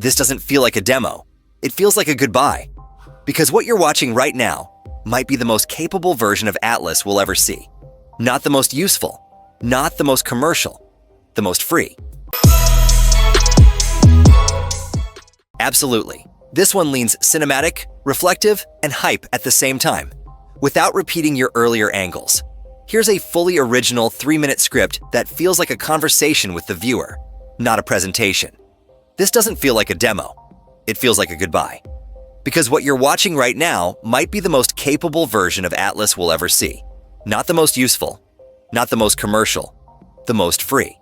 This doesn't feel like a demo. It feels like a goodbye. Because what you're watching right now might be the most capable version of Atlas we'll ever see. Not the most useful, not the most commercial, the most free. Absolutely. This one leans cinematic, reflective, and hype at the same time, without repeating your earlier angles. Here's a fully original 3-minute script that feels like a conversation with the viewer, not a presentation. This doesn't feel like a demo. It feels like a goodbye. Because what you're watching right now might be the most capable version of Atlas we'll ever see. Not the most useful, not the most commercial, the most free.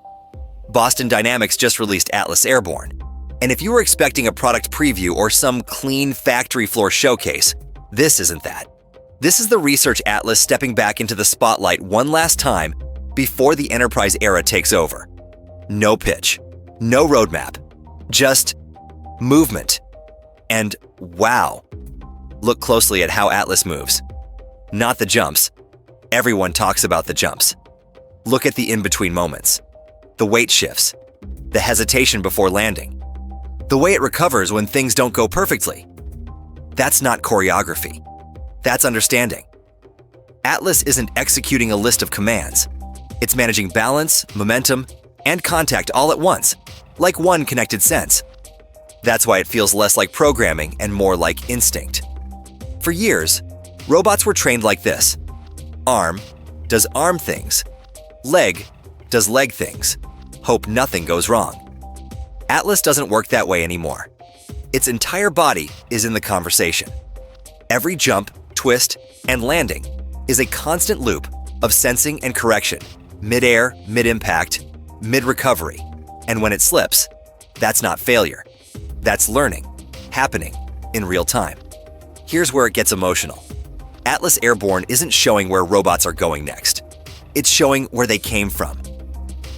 Boston Dynamics just released Atlas Airborne. And if you were expecting a product preview or some clean factory floor showcase, this isn't that. This is the research Atlas stepping back into the spotlight one last time before the enterprise era takes over. No pitch, no roadmap, just movement. And wow, look closely at how Atlas moves. Not the jumps. Everyone talks about the jumps. Look at the in-between moments. The weight shifts, the hesitation before landing, the way it recovers when things don't go perfectly. That's not choreography. That's understanding. Atlas isn't executing a list of commands. It's managing balance, momentum, and contact all at once, like one connected sense. That's why it feels less like programming and more like instinct. For years, robots were trained like this. Arm does arm things. Leg does leg things. Hope nothing goes wrong. Atlas doesn't work that way anymore. Its entire body is in the conversation. Every jump, twist, and landing is a constant loop of sensing and correction, mid-air, mid-impact, mid-recovery. And when it slips, that's not failure. That's learning, happening in real time. Here's where it gets emotional. Atlas Airborne isn't showing where robots are going next. It's showing where they came from.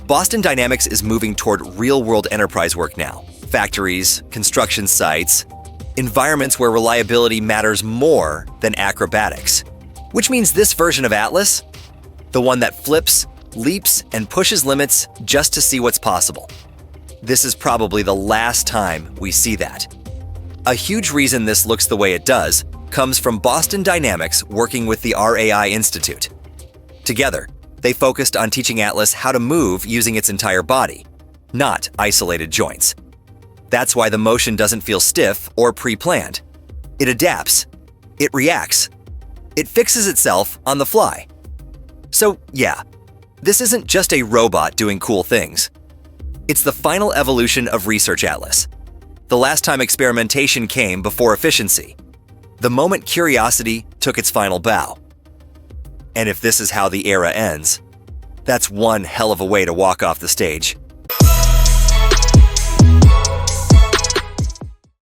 Boston Dynamics is moving toward real-world enterprise work now. Factories, construction sites, environments where reliability matters more than acrobatics. Which means this version of Atlas, the one that flips, leaps, and pushes limits just to see what's possible. This is probably the last time we see that. A huge reason this looks the way it does comes from Boston Dynamics working with the RAI Institute. Together, they focused on teaching Atlas how to move using its entire body, not isolated joints. That's why the motion doesn't feel stiff or pre-planned. It adapts. It reacts. It fixes itself on the fly. So yeah, this isn't just a robot doing cool things. It's the final evolution of Research Atlas. The last time experimentation came before efficiency. The moment curiosity took its final bow. And if this is how the era ends, that's one hell of a way to walk off the stage.